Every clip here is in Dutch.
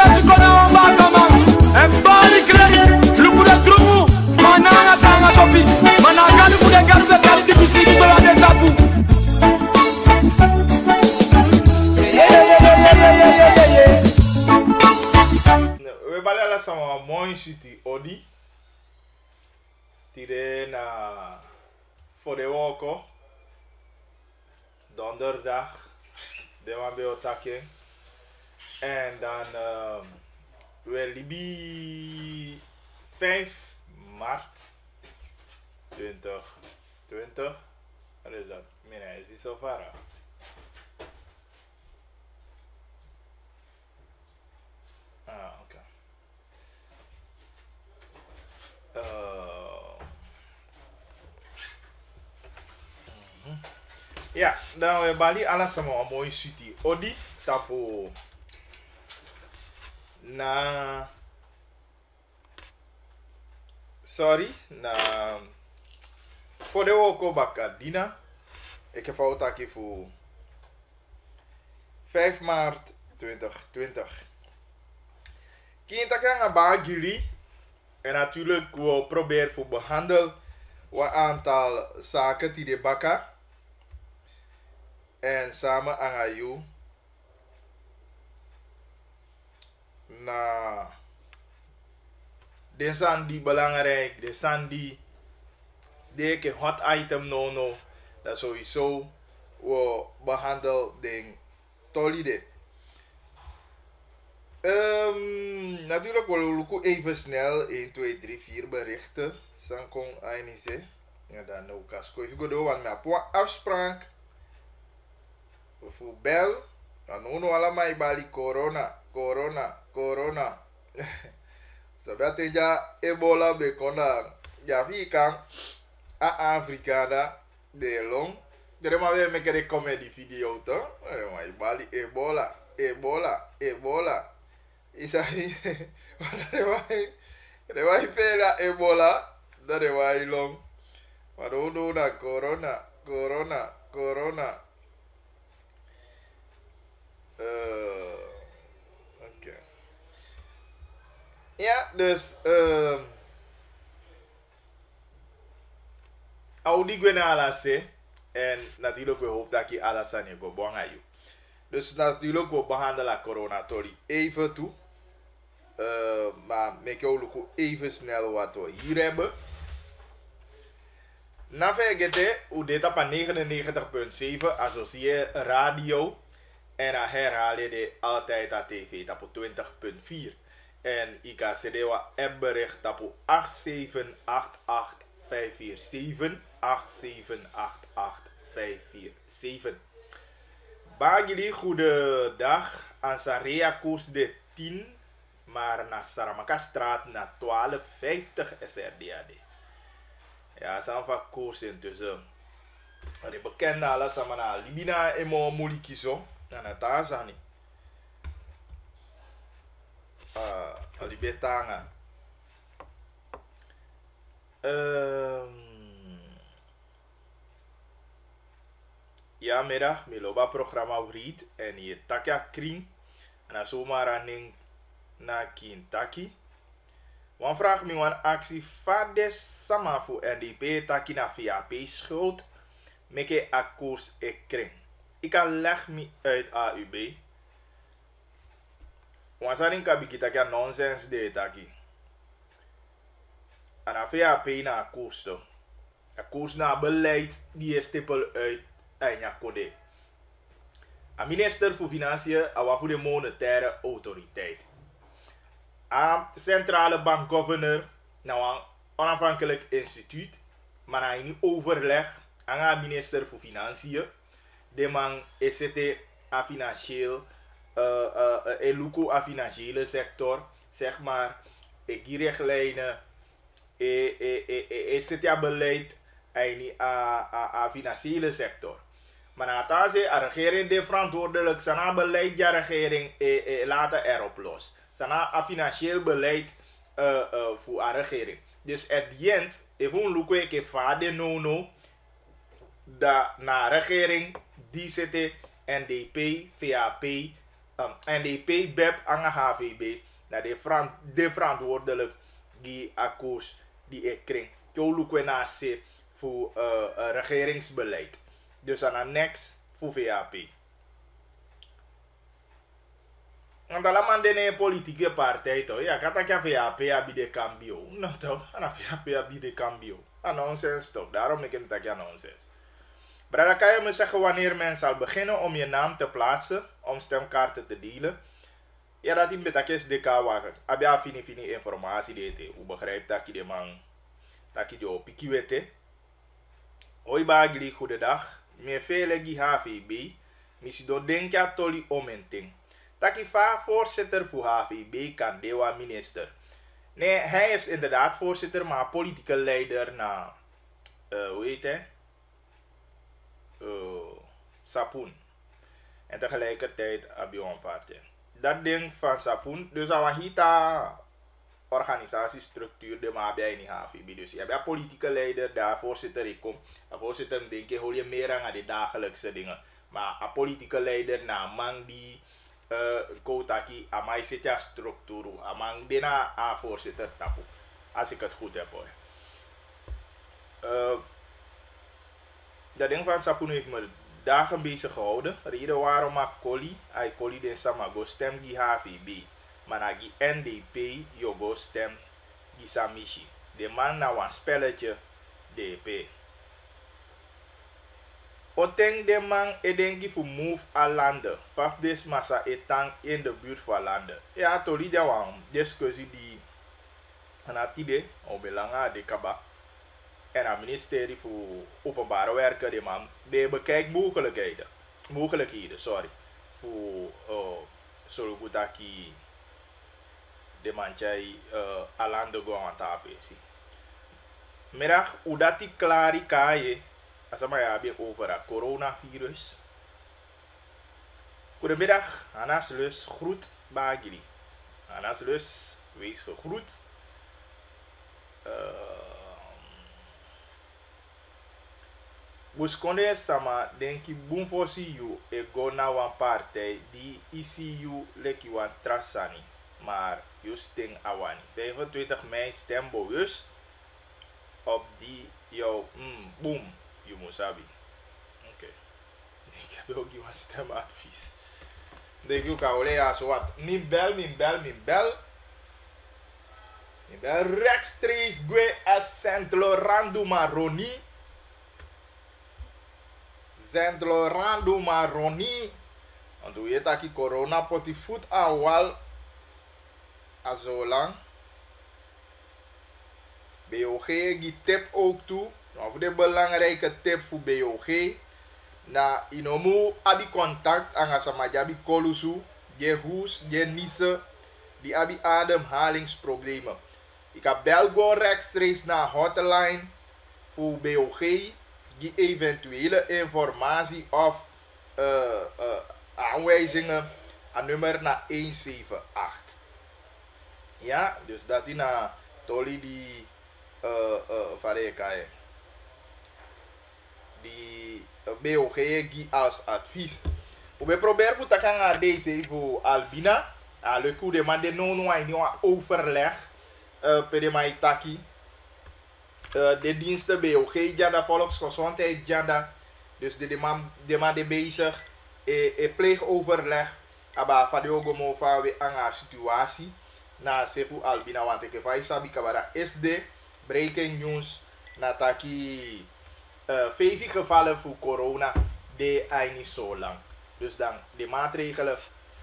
Sati kona ombaka mami Mbali kredi Lukude drumu Mananga tanga sopi Mananga lukude garude kari Dibisiki tola de tapu We bale ala sama mooi city odi Tire na voor de woko donderdag de wabe otake en dan we libi 5 maart 2020 wat is dat? Mina is die zo ver? Oké. Ja, dan we bali ala sama een mooie city. Odi tapo na sorry na voor de woko bakadina. Ik heb fout aquí voor 5 maart 2020. Kinta kan bagili en natuurlijk we proberen voor behandelen wat aantal zaken die de bakka en samen aan jou na de zijn die belangrijk, de zijn die de hot item no dat sowieso we behandelen ding tolide. Natuurlijk willen we even snel 1, 2, 3, 4 berichten. Sankong Ainise. Ja, dan ook als ik go door, want mijn afspraak voor bel. Dan noemen allemaal bali corona. Zodat ja ebola bekonda. Ja, wie kan Afrika de long. Jadi maar weer make een comedy video toch? Maar bali ebola. Isahi, de wai fela ebola, dat de wai long. Maar do na corona. Oké. Ja, dus Audi Gwenala se en natuurlijk we hopen dat je alles aan je go bonga you. Dus natuurlijk we behandelen corona tori even toe. Maar make ook even snel wat we hier hebben. Na vergeten, u deed op 99.7 associeer radio. En dan herhaal je de altijd aan tv op 20.4. En ik kan cd wat appbericht op 8788547. 8788547. Bagili goedendag. Aan Sarea koers de 10. Maar naar Saramaka straat naar 1250 SRDAD. Ja, zijn van koers intussen. De bekende alles samen naar Libina en moeilijk zo. Ja, dat is het niet. Alibetanga. Ja, middag. Miloba programma read en je takja kring. En dan zomaar aan na Kintaki. Wan vraag me wan actie fades sama fu NDP taki na VAP schuld. Meke akkoors e kring. Ik kan leg me uit AUB. Wan sarin ka biki taki nonsense de taki. En a VAP na akkoors to. Akkoors na beleid die stippel uit en kode. A minister voor Financiën en voor de monetaire autoriteit. A centrale bankgoverneur, nou een onafhankelijk instituut, maar hij niet overleg aan de minister voor Financiën. De man is het a financieel, eluko a financiële sector, zeg maar, richtlijnen, is het ja beleid en niet a financiële sector. Maar na het de regering de verantwoordelijk zijn beleid ja regering laten erop los. Sana financieel beleid voor de regering. Dus at the end, even look ke fade no da na regering die zitten NDP, VAP NDP BEP aan HVB na de verantwoordelijk die akkoos die ik kring. Tjolukwe na se voor regeringsbeleid. Dus aan de next voor VAP. Want allemaal de politieke partij toch? Ja, kata kia VAP abi de cambio. Nou toch? Ana VAP abi de cambio. Nonsens toch? Daarom ik hem tak ja nonsens. Brada, kan je me zeggen wanneer men zal beginnen om je naam te plaatsen om stemkaarten te dealen? Ja, dat in betakjes de kawaken. Abia fini informatie dete. U begrijpt dat je de man dat je op piki wete. Hoi bagli, goedendag. Me vele gi HVB. Missie do denk ja toli omenting. Taki va voorzitter voor HVB kan dewa minister. Nee, hij is inderdaad voorzitter, maar politieke leider na hoe heet hij? Sapun. En tegelijkertijd Abion Partij. Dat ding van Sapun, dus awahita organisatiestructuur de maar bij in HVB. Dus je hebt politieke leider, daar voorzitter ik kom. En voorzitter denk je hol je meer aan de dagelijkse dingen. Maar een politieke leider na man die kotaki amai setja structuur, amang dena a voorzitter tapu. Als ik het goed heb hoor. Dat ding van Sapun heeft me dagen bezig gehouden. Reden waarom ik Koli den Samago stem die HVB. Maar na die NDP yogo stem die Samishi. De man na een spelletje DP. Oteng de man edenki fu move a landen. Faf des massa etang in de buurt van landen. Ja, toli de wan discussie die anatide obelanga de kaba. En het ministerie voor openbare werken, de man, die bekijkt mogelijkheden, voor Sologutaki, de man die alande go aan tapen. Middag, hoe dat die klari kaaie, als we hebben over het coronavirus. Goedemiddag, Anas Lus, groet Bagili. Anas Lus, wees gegroet. Buskonde sama denki boom for you e go na wan partij die ICU leki wan trasani. Maar justing awani. 25 mei stem bewust op die jouw boom. You musabi. Oké. Ik heb ook iemand stemadvies. Denk je kan ja zo wat. Min bel. Rechtstreeks gue as Saint-Laurent Maroni. Saint-Laurent Maroni. Want hoe je dat die corona poti voet aan wal. Zo lang. BOG die tip ook toe. Of de belangrijke tip voor BOG. Na inomu abi contact aan Samajabi Kolusu. Je hoes, je niese. Die abi ademhalingsproblemen. Ik heb belgo rechtstreeks naar hotline voor BOG. Die eventuele informatie of aanwijzingen aan nummer naar 178. Ja, dus dat die na toli die die BOG die als advies. We proberen voor te gaan naar deze voor Albina. Le coup de man de non overleg per mij taki. De diensten BOG janda volksgezondheid janda. Dus de man de bezig pleegoverleg. Aba fadiogo mo fa we aan situatie na sefu Albina want ik vai sabi kabara is de breaking news na taki 5 gevallen voor corona de niet zo lang. Dus dan de maatregelen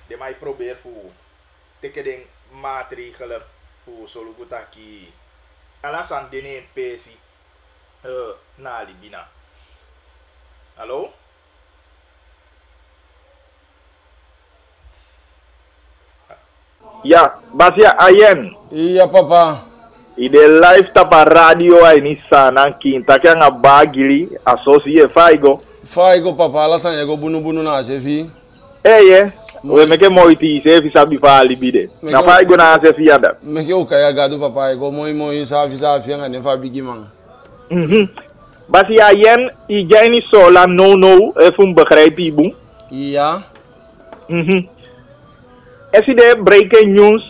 die mij probeer voor tekening maatregelen voor solugutaki alasan dene pesi na Libina. Hallo? Ja, Basia Ayen. Iya papa. Ide live tapa radio ay ni sana kinta kya nga bagili associé Faigo. Faigo papa alasan yego bunu na sefi. Ye. We meke moiti sefi sabi fa libide. Na Faigo na sefi anda. Meke o kaya gadu papa yego moi safi nga ne fa bigi man. Basia Ayen I jaini sola no e fum begrijp ibu. Ja. Eside breaking news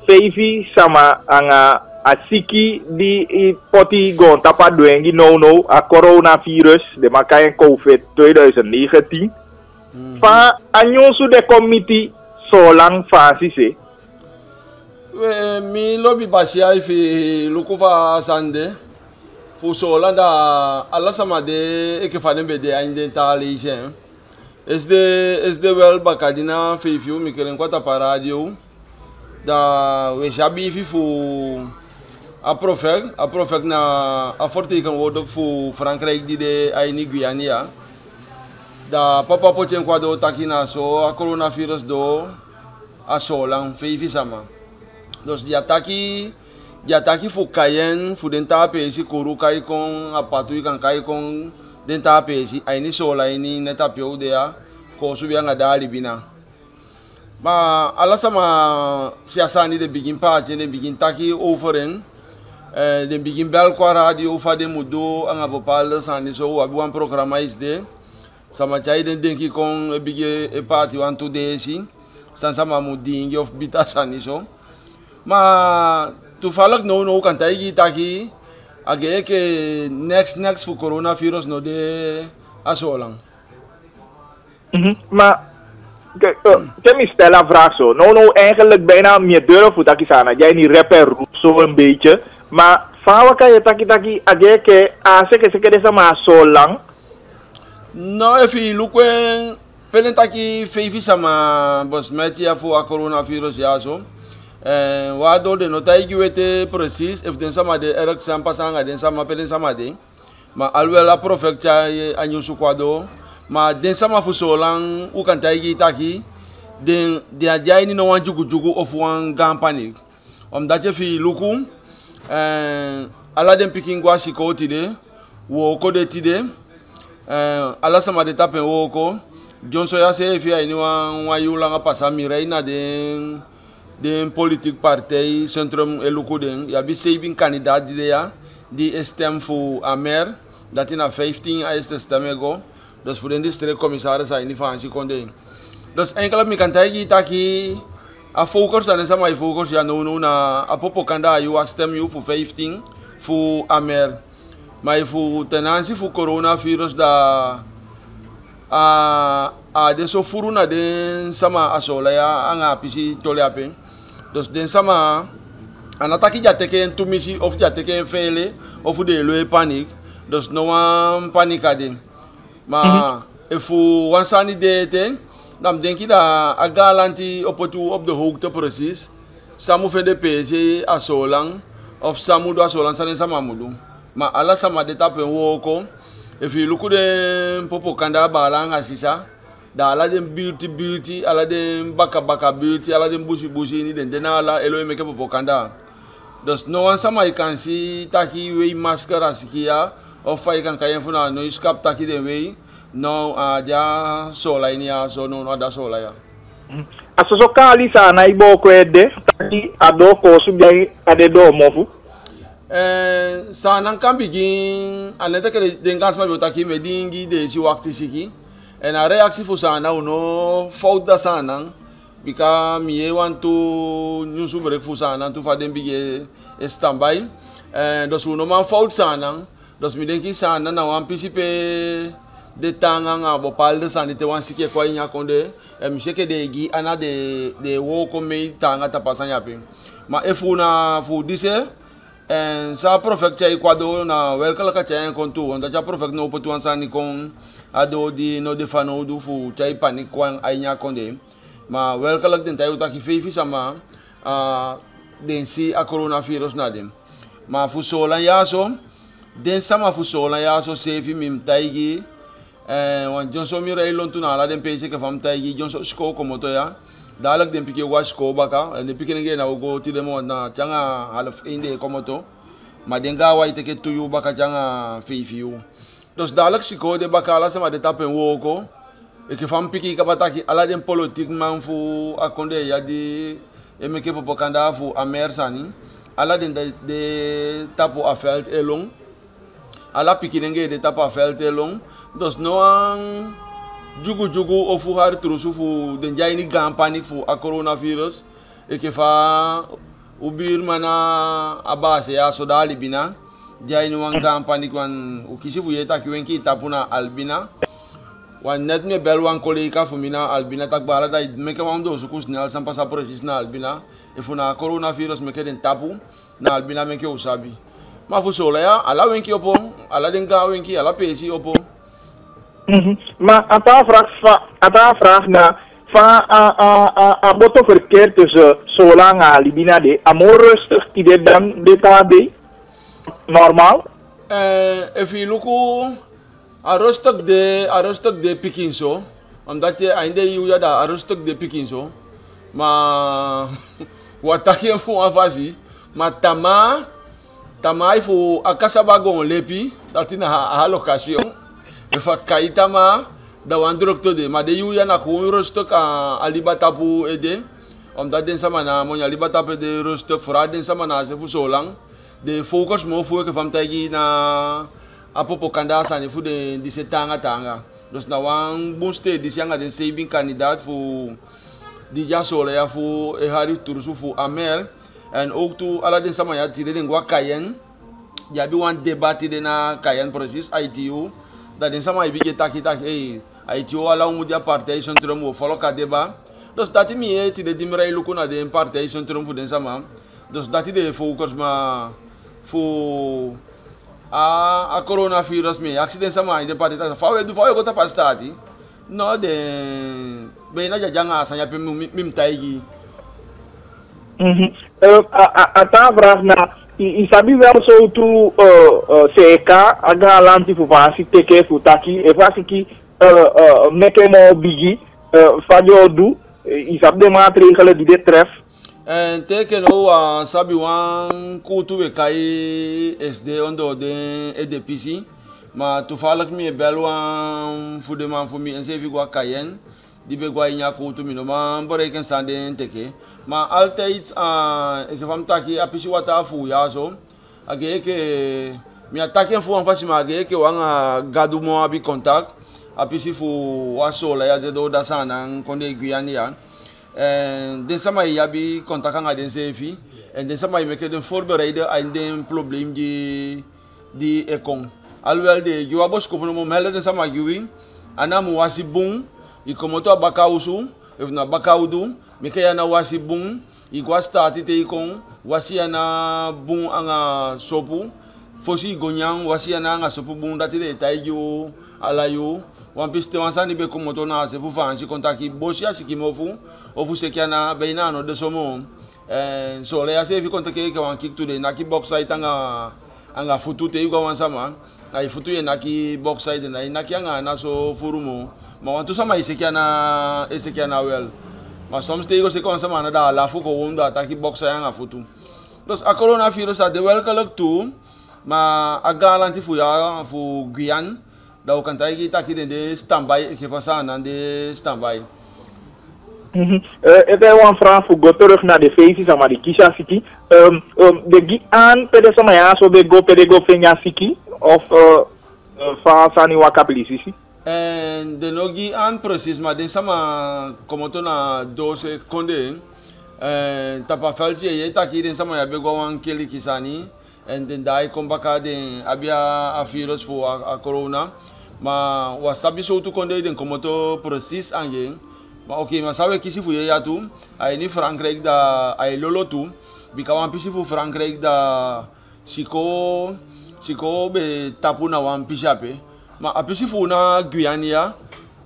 Feifi sama anga asiki di poti gon tapa duengi no a coronavirus de makayen COVID 2019. Fa anyosu de committee solang fasise. Mi lobby basia fi lukufa sande fu sola da alla sama de e ke fanen de ande talisen es de wel bakadina fi mi kelen kwata pa radio da we jabi fi fu a profek na a forti kan wodok fu Frankrijk di de ay ni Guyania da papa pochen kwado takina so a coronavirus do a solang fi sama. Dus die ataki fu kayen fu den tapesi koru kai kon apatu kan kai kon den tapesi aini sola ini netapio dea ko subia ngadali bina ma ala sama siasani de begin page de begin taki offering de begin bel kwa radio fa de mudo anga bopal sani so abi wan programa is de sama chai den denki kon bige e party wan to desi san sama mudingi of bita sani so ma tu falak no kan taigi taki age ke next fu coronavirus no de asolang. Maar ik stel een vraag zo. Nou eigenlijk bijna meer durven voor taki sana. Jij niet rapper zo een beetje, maar fawa kan je taki age ke ase ke se sama so lang. No if you look when pelen taki feifi sama bos metia fu a coronavirus ya so. Wado de nota igiwete precies if den sama de erek sampa sanga den sama pelen sama de ma alwela profecta anyu sukwado ma den sama fu solang u kan taigi taki den de ajai ni no wan jugu of wan gampani dat je fi luku ala den picking gwa sikoti de wo ko de tide ala sama de tapen wo ko Johnson ya se fi ai ni wan yula nga pasami reina den politique party centrum eluku den ya bi saving kandidat di ya di stem fu amer dat in a 15 is de stemego dus voor den district commissaris ai ni fancy konde dus enkele mi kan taigi taki a focus dan sama focus ya no na apopo kanda you stem you fu 15 fu amer mai fu tenansi fu coronavirus da de so furuna den sama asola ya anga pisi toleape dus den sama anataki jateke en tumisi of jateke en fele of de loe panic dus no one panikade ma efu wansani dete nam denki da agalanti opotu op de hoogte precies samu fende pc asolang of samu do asolang sanen sama mudu ma ala sama de tapen woko if you look de popo kanda balanga sisa da ala den beauty ala den baka beauty ala den bushi ni den denala elo meke popo kanda dus no one sama kan si taki we maskara sikia of fai kan kayen funa no iskap taki de we no ja sola ini ya so no ada sola ya asoso kali sana ibo kwede taki ado ko subi ade do mofu sana kan begin aneta ke den gas ma botaki medingi de si wakti siki en a reactie fu sana uno fout da sana bika mi want to nyusu brek fu sana tu fa den bige standby dos uno man fout sana dos mi denki sana na wan pisipe de tanga nga bopal de sanite wan sike kwa nya konde mi seke de gi ana de wo ko me tanga ta pasanya pe ma efuna fu dise en sa profect chai kwado na welkala ka chai kontu onda cha profect no potu ansani kon ado di no de fano du fu chai panik kwan ai nya konde ma welkala den tayo ta ki fefi sama den si a coronavirus na dem ma fu sola yaso den sama fu sola yaso sefi mim taigi wan Johnson mi ray lon tuna la den pese ke fam taigi Johnson sko ko moto ya dalak den pike wa sko baka ne pike nge na go ti demo na changa half inde ko moto ma den ga wa ite ke tuyu baka changa fifiu dos dalak siko de baka la sama de tapen woko e ke fam pike ka bataki ala den politique man fu akonde ya di e me ke popo kanda fu amer sani ala den de tapo afelt elong ala pike nge de tapo afelt elong dos no jugu of haar trusu fu den jai ni gam panic fu a coronavirus e ke fa ubir mana abase ya so dali bina jai ni wan gam panic wan ukisi fu yeta ki wenki tapuna albina wan net me bel wan kolika fu mina albina tak bala da me ke wan do su kusnal sam pasa precis na albina e fu na coronavirus me ke den tapu na albina me ke usabi ma fu sola ya ala wenki opo ala den ga wenki ala pesi opo. Maar ata vraag na van a boto verkeer tussen zolang a libina de amor rustig die dan dit de normaal. If you look a rustig de picking zo, omdat je einde je da a rustig de picking zo, maar wat tak je voor afasi, maar tama ifu akasabago lepi, dat in a location. Efa kaita ma da wandrok to de ma de yu ya na ko rostok a alibatapu ede omdat den sama na mo alibatapu de rostok fra den sama na se fu solang de focus mo fu ke fam tagi na apopo kanda sa ne fu de di tanga dus na wan booste di sianga den saving kandidaat fu di ja sola ya fu e hari tursu fu amer en ook tu ala den sama ya tire den gwa kayen ya bi wan debate de na kayen precies ITU dat in sama ibi kita ITO ala umudia partai centrum wo follow kadeba dus dati mi ti de dimrai lukuna de partai centrum fu den sama dus dati de focus ma fu a coronavirus me accident sama de partai ta fa we go ta pastati no de be na janga sanya pe mim taigi ata vraag na isabi wel zo tu CK aga lanti fu vasi teke fu taki e vasi ki meke mo bigi fajo du isab de maatregelen die dit treft. En teken o sabi wan kutu we kai SD ondo de EDPC maar toevallig me bel wan fu de man fu mi en sevi gwa kayen die be gwa nya kutu mi no man boreken sande teke maar altijd ik heb taki apisi wata fu ya zo age ke mi ataki fu an fasi ma age ke wanga gadu mo abi contact apisi fu wasola ya de do da sana konde guyani ya en den sama ya bi contact nga den sefi en den sama me ke den voorbereiden aan den probleem die ekon alwel de juwa bos ko mo mele den sama giwi anamu wasi bung ikomoto bakausu if na bakaudu meke ya na wasi bung igwa stati te ikon wasi ya na bung anga sopu fosi gonyang wasi ya na anga sopu bung dati de taiju alayu wan piste wan sani be komoto na se fu fansi kontaki bosi ya sikimofu ofu sekiana beina no de somo so le ya se fi kontake ke wan kick to de naki box site anga futu te igwa wan sama ai futu ye naki box site na naki anga na so furumo ma wan tu sama isekiana wel maar soms tegen ze komen samen daar lafu ko wunda taki boxa yang afutu dus a coronavirus a de welkelijk toe maar a garanti fu ya fu Guyane da kan taki de standby ik heb aan aan de standby. Ik heb een vraag voor go terug naar de feestjes aan die Kisha City. De Guyane pede sama ya so be go Fenya City of fa sani wakabilisi. En de nogi aan precies, maar den sama komoto na 12 konde tapa felti ye taki den sama ya bego wan keli kisani en den dai kombaka den abia a virus fu a corona ma wasabi so tu konde den komoto precies ange ma okay ma sawe kisi fu ye ya tu ai ni Frankrijk da ai lolo tu bika wan pisi fu Frankrijk da siko be tapu na wan pishape ma apisi fu na Guyania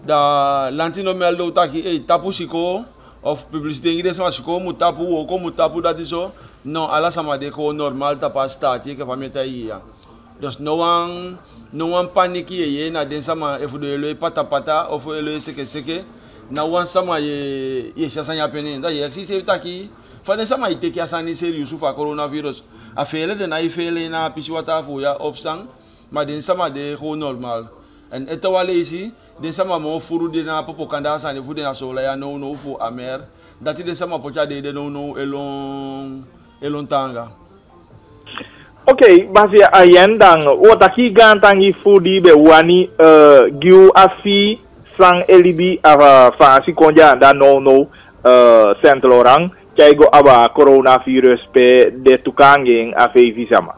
da lantino meldo taki tapu siko of publicité ngi desma siko mutapu o ko mutapu dat iso no ala sama de ko normal tapa stati ke fameta iya dus no one paniki ye na den sama efu de le pata of le seke na wan sama ye sasanya peni da ye existe taki fa den sama iteki asani serious fa coronavirus afele de na ifele na pisiwata fu ya of sang maar den sama de gewoon normaal en etawale isi den sama mo furu de na popo kanda sa ne fu de na sola ya no fu amer dati den sama pocha de no elon tanga. Okay, basi ayendang o taki gantangi fu di be wani giu afi sang elibi ava fansi konja anda no Saint Laurent kaigo aba coronavirus pe de tukanging a fevi sama.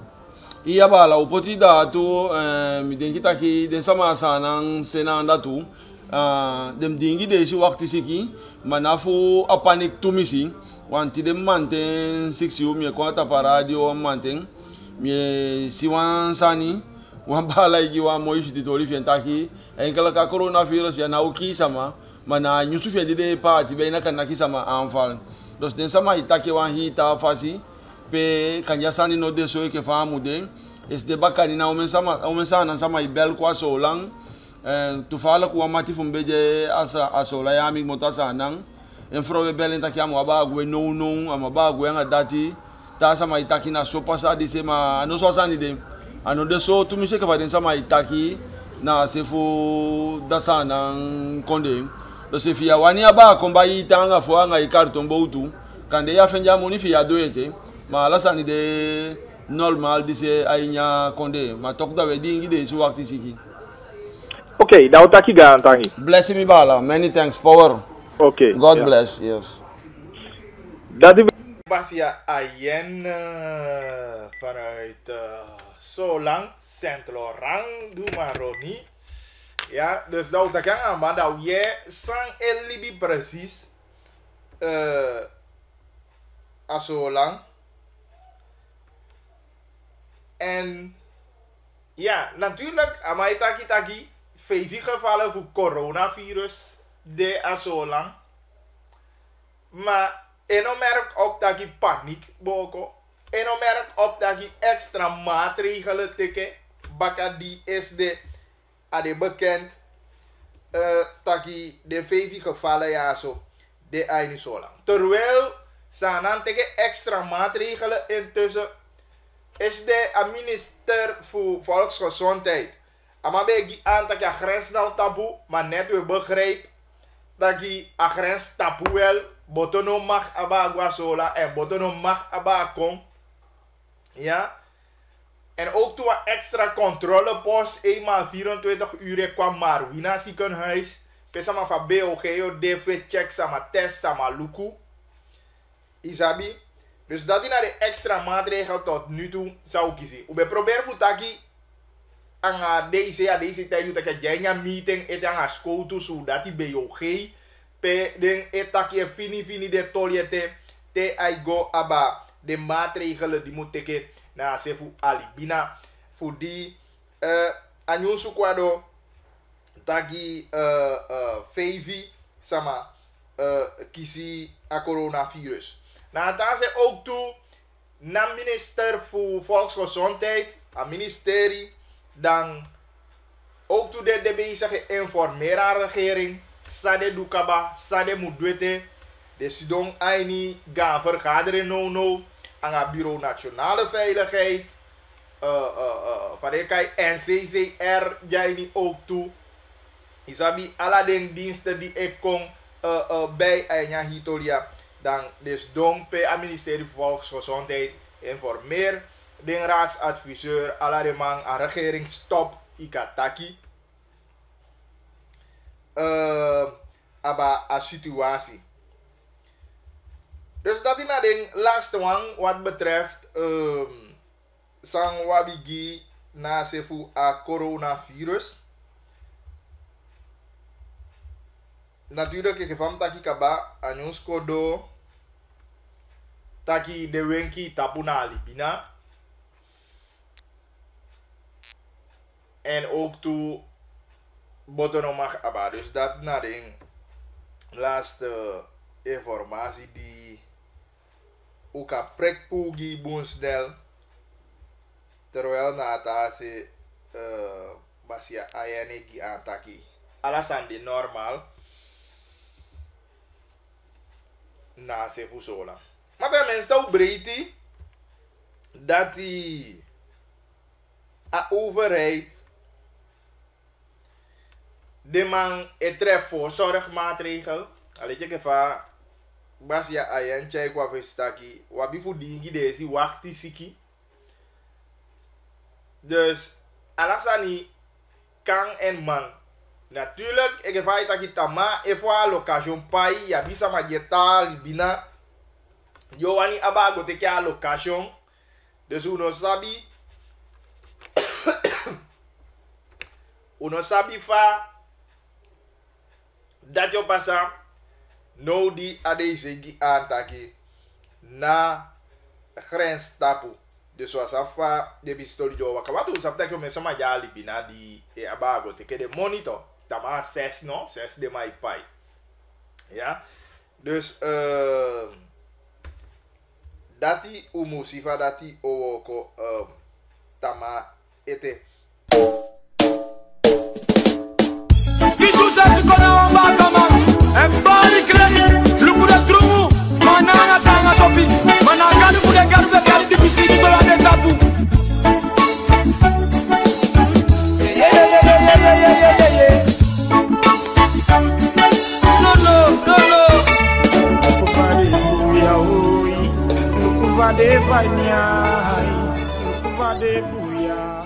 Iya bala upoti da tu mi den kita ki den sama sanang senang da tu dem dingi de si waktu siki manafu apanik tu misi wanti dem manten 6 yu mi ko ta radio manten mi siwan sani wan bala igi wa mo yiti to lifi entaki en kala ka coronavirus ya na uki sama mana nyusu fi de party be na kan na ki sama anfal dos den sama itake wan hita fasi pe kanya sani no de so ke famu de es de bakani na omen sana sama ibel kwa so lang tu fala ku amati fum beje asa la ya mi motasa nang en frowe belen ta kiamu aba gwe no ama ba gwe nga dati ta sama itaki na so pasa di sema no so sani de ano de so tu mi se ka va den sama itaki na sefu dasa nang konde do se fia wani aba komba itanga fo nga ikarton boutu kande ya fenja moni fia doete ma la sani de normal dise ainya konde ma tok da wedding de su wakti siki. Okay, da utaki gantangi. Bless me bala, many thanks power. Okay. God bless, yes. Dat is Basia Ayen vanuit Zolang, Saint Laurent, doe maar Ronnie. Ja, dus dat utaki aan, maar dat je sang elibi precies a Zolang. En ja, natuurlijk, amai taki 5 gevallen voor coronavirus de azolang. Maar en merk op dat je paniek boko. En merk op dat je extra maatregelen teken. Baka die is de ade bekend dat je de 5 gevallen ja zo de einde zo lang. Terwijl sanan teken extra maatregelen intussen is de minister voor Volksgezondheid. Maar bij aan dat je grens nou taboe, maar net weer begrijp dat je grens taboe wel, botono mag abagwa sola en botono mag abakon. Ja. En ook toen een extra controlepost, eenmaal 24 uur kwam maar Wina ziekenhuis. Pesama van BOG, DV check, sama test, sama luku. Isabi. Dus dat is naar de extra maatregel tot nu toe zou kiezen. We proberen voor taki aan deze tijd dat je een meeting et aan school toe zodat die BOG pe den etaki fini de toliete te ai go aba de maatregelen die moet teken na se fu alibina voor die anyusu kwado taki fevi sama kisi a coronavirus. Nou, daar zijn ook toe na minister voor Volksgezondheid, een ministerie, dan ook toe de bezig informeren aan de regering, sade dukaba, sade mudwete, de sidong aini gaan vergaderen no aan het Bureau Nationale Veiligheid, van de NCCR, jij ook toe, isabi alle den diensten die ik kon bij Aina Hitolia. Dan dus dompe aan ministerie van Volksgezondheid informeer de raadsadviseur alaremang aan regering stop ikataki aba a situatie. Dus dat is naar de laatste one wat betreft sang wabigi na sefu a coronavirus. Natuurlijk ik van taki kaba anyus kodo taki de wenki tapuna libina en ook toe botonomag aba. Dus dat naar de laatste informatie die ook a prekpugi boensnel terwijl na tase basia ayanegi antaki alasan de normal na se fusola. Maar bij mensen ook breed dat die overheid de man treft voorzorgmaatregel. Alleen je gevaar basia ayan chai kwa vestaki wabi fu dingi desi wakti siki. Dus alasani kang en man Natuurlijk, ik ga het kitama, even location pai, ya bisa majeta, libina. Yo wani abago teke a location. Dus uno sabi. Uno sabi fa. Dat yo pasa. No di adese di antaki. Na grens tapu. Dus zoals afa de pistol jo wakawatu sapta que eu mensa maja libina di abago teke de monitor. Tama 6 no, 6 de mai pai. Ja. Dus dati umusifa dati owoko tama ete. Kishu sabi kona wambaka man. Embari credit. Luku de drumu. Mananga tanga sopi. Mananga luku de garu de kari di bisiki tola de tapu. Yeah. Vade vai nyai, vade buia.